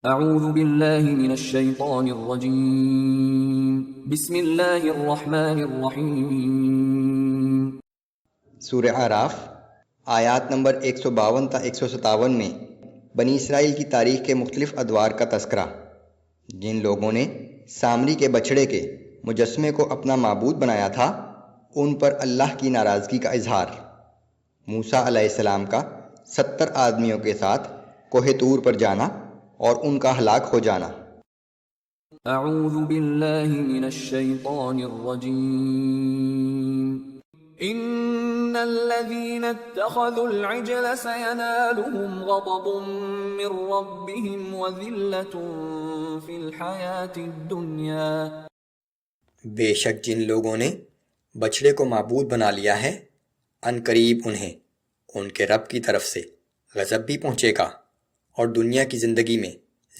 اعوذ باللہ من الشیطان الرجیم بسم اللہ الرحمن الرحیم۔ سورہ اعراف آیات نمبر 152 تا 157 میں بنی اسرائیل کی تاریخ کے مختلف ادوار کا تذکرہ۔ جن لوگوں نے سامری کے بچھڑے کے مجسمے کو اپنا معبود بنایا تھا ان پر اللہ کی ناراضگی کا اظہار۔ موسیٰ علیہ السلام کا 70 آدمیوں کے ساتھ کوہ طور پر جانا اور ان کا ہلاک ہو جانا۔ اعوذ باللہ من الشیطان الرجیم۔ ان الذین اتخذوا العجل سینالهم غضب من ربهم وذلة فی الحیاة الدنیا۔ بے شک جن لوگوں نے بچڑے کو معبود بنا لیا ہے ان قریب انہیں ان کے رب کی طرف سے غضب بھی پہنچے گا اور دنیا کی زندگی میں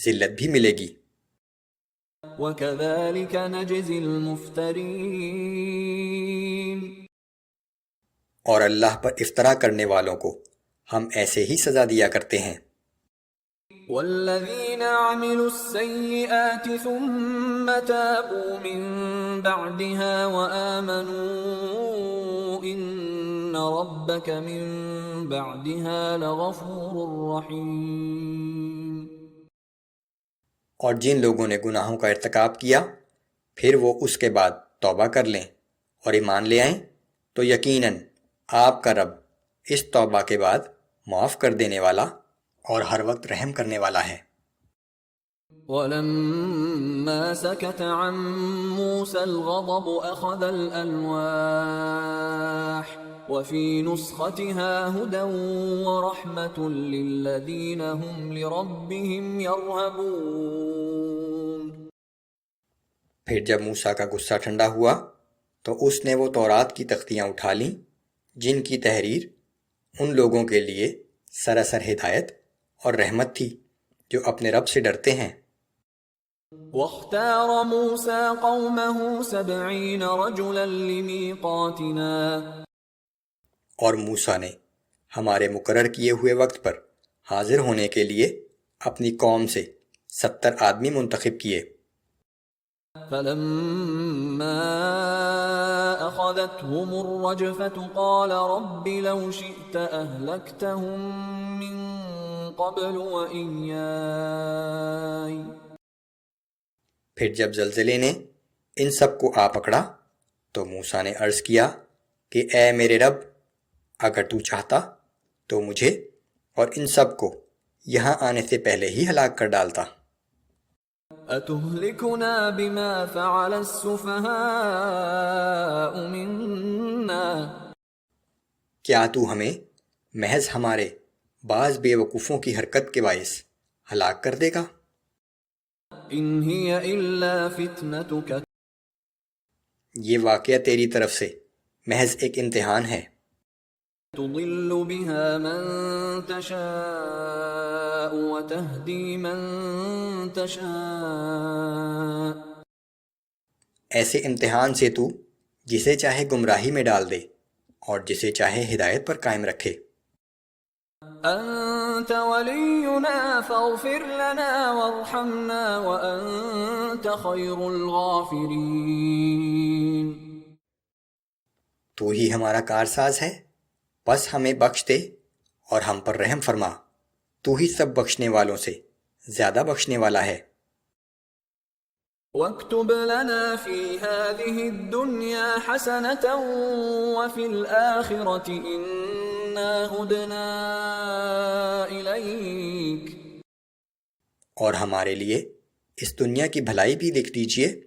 ذلت بھی ملے گی۔ وَكَذَلِكَ نَجْزِي الْمُفْتَرِينَ۔ اور اللہ پر افطرا کرنے والوں کو ہم ایسے ہی سزا دیا کرتے ہیں۔ وَالَّذِينَ عَمِلُوا السَّيِّئَاتِ ثُمَّ تَابُوا مِن بَعْدِهَا وَآمَنُوا إِنَّ رَبَّكَ مِن بَعْدِهَا لَغَفُورٌ رَّحِيمٌ۔ اور جن لوگوں نے گناہوں کا ارتکاب کیا پھر وہ اس کے بعد توبہ کر لیں اور ایمان لے آئیں تو یقیناً آپ کا رب اس توبہ کے بعد معاف کر دینے والا اور ہر وقت رحم کرنے والا ہے۔ وَلَمَّا سَكَتَ عَن مُوسَى الْغَضَبُ أَخَذَ الْأَلْوَاحَ وَفِي نُسْخَتِهَا هُدًى وَرَحْمَةٌ لِّلَّذِينَ هُمْ لِرَبِّهِمْ يَرْهَبُونَ۔ پھر جب موسیٰ کا غصہ ٹھنڈا ہوا تو اس نے وہ تورات کی تختیاں اٹھا لیں جن کی تحریر ان لوگوں کے لیے سراسر ہدایت اور رحمت تھی جو اپنے رب سے ڈرتے ہیں۔ وَاخْتَارَ مُوسَىٰ قَوْمَهُ 70 رَجُلًا لِّمِيقَاتِنَا۔ اور موسیٰ نے ہمارے مقرر کیے ہوئے وقت پر حاضر ہونے کے لیے اپنی قوم سے 70 آدمی منتخب کیے۔ فَلَمَّا أَخَذَتْهُمُ الرَّجْفَةُ قَالَ رَبِّ لَوْ شِئْتَ أَهْلَكْتَهُم مِّن قَبْلُ وَإِيَّايَ۔ پھر جب زلزلے نے ان سب کو آ پکڑا تو موسیٰ نے عرض کیا کہ اے میرے رب اگر تو چاہتا تو مجھے اور ان سب کو یہاں آنے سے پہلے ہی ہلاک کر ڈالتا۔ أَتُهْلِكُنَا بِمَا فَعَلَ السُّفَهَاءُ مِنَّا۔ کیا تو ہمیں محض ہمارے بعض بے وقوفوں کی حرکت کے باعث ہلاک کر دے گا؟ إِنْ هِيَ إِلَّا فِتْنَتُكَ۔ یہ واقعہ تیری طرف سے محض ایک امتحان ہے۔ تُضِلُّ بِهَا مَن تَشَاءُ وَتَهْدِي مَن تَشَاءُ۔ ایسے امتحان سے تو جسے چاہے گمراہی میں ڈال دے اور جسے چاہے ہدایت پر قائم رکھے۔ أَنْتَ وَلِيُّنَا فَاغْفِرْ لَنَا وَارْحَمْنَا وَأَنْتَ خَيْرُ الْغَافِرِينَ۔ تو ہی ہمارا کارساز ہے بس ہمیں بخش دے اور ہم پر رحم فرما، تو ہی سب بخشنے والوں سے زیادہ بخشنے والا ہے۔ وَاكْتُبْ لَنَا فِي هَٰذِهِ الدُّنْيَا حَسَنَةً وَفِي الْآخِرَةِ إِنَّا هُدْنَا إِلَيْكَ۔ اور ہمارے لیے اس دنیا کی بھلائی بھی لکھ دیجئے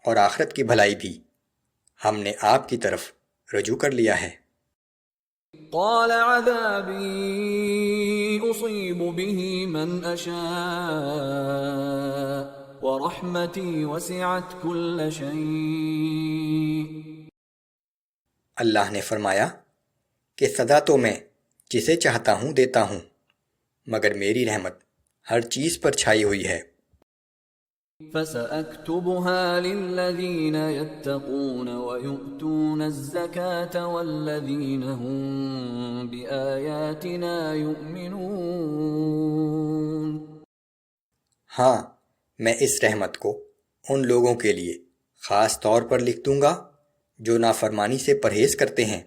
اور آخرت کی بھلائی بھی، ہم نے آپ کی طرف رجوع کر لیا ہے۔ قَالَ عَذَابِي أُصِيبُ بِهِ مَنْ أَشَاءُ وَرَحْمَتِي وَسِعَتْ كُلَّ شَيْءٍ۔ اللہ نے فرمایا کہ سزا تو میں جسے چاہتا ہوں دیتا ہوں مگر میری رحمت ہر چیز پر چھائی ہوئی ہے۔ فَسَأَكْتُبُهَا لِلَّذِينَ يَتَّقُونَ وَيُؤْتُونَ الزَّكَاةَ وَالَّذِينَ هُمْ بِآيَاتِنَا يُؤْمِنُونَ۔ ہاں میں اس رحمت کو ان لوگوں کے لیے خاص طور پر لکھ دوں گا جو نافرمانی سے پرہیز کرتے ہیں،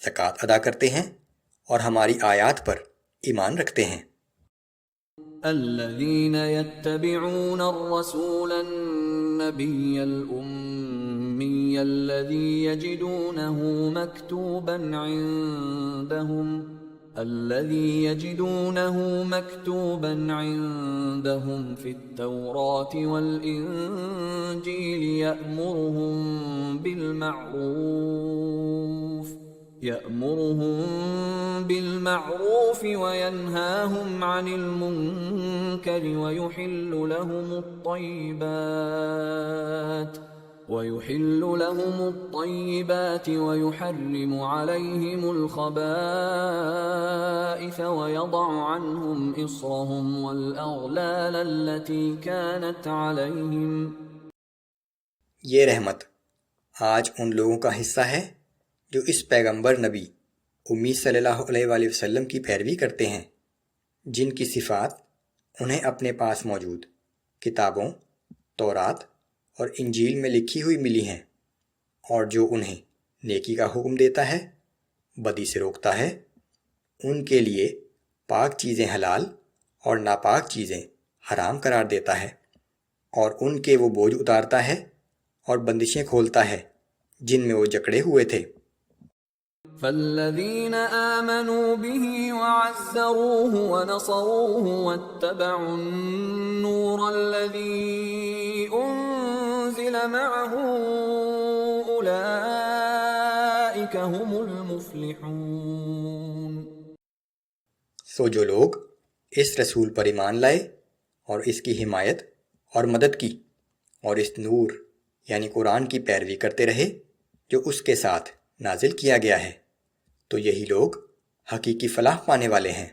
زکوٰۃ ادا کرتے ہیں اور ہماری آیات پر ایمان رکھتے ہیں۔ الذين يتبعون الرسول النبي الأمي الذي يجدونه مكتوبا عندهم في التوراة والإنجيل يأمرهم بالمعروف وينهاهم عن المنكر ويحل لهم الطيبات ويحرم عليهم الخبائث ويضع عنهم إصرهم والأغلال التي كانت عليهم۔ یہ رحمت آج ان لوگوں کا حصہ ہے جو اس پیغمبر نبی امی صلی اللہ علیہ وآلہ وسلم کی پیروی کرتے ہیں، جن کی صفات انہیں اپنے پاس موجود کتابوں تورات اور انجیل میں لکھی ہوئی ملی ہیں، اور جو انہیں نیکی کا حکم دیتا ہے، بدی سے روکتا ہے، ان کے لیے پاک چیزیں حلال اور ناپاک چیزیں حرام قرار دیتا ہے، اور ان کے وہ بوجھ اتارتا ہے اور بندشیں کھولتا ہے جن میں وہ جکڑے ہوئے تھے۔ فالذين آمنوا به وعزروه ونصروه واتبعوا النور الذي أنزل معه أولئك هم المفلحون۔ سو جو لوگ اس رسول پر ایمان لائے اور اس کی حمایت اور مدد کی اور اس نور یعنی قرآن کی پیروی کرتے رہے جو اس کے ساتھ نازل کیا گیا ہے، تو یہی لوگ حقیقی فلاح پانے والے ہیں۔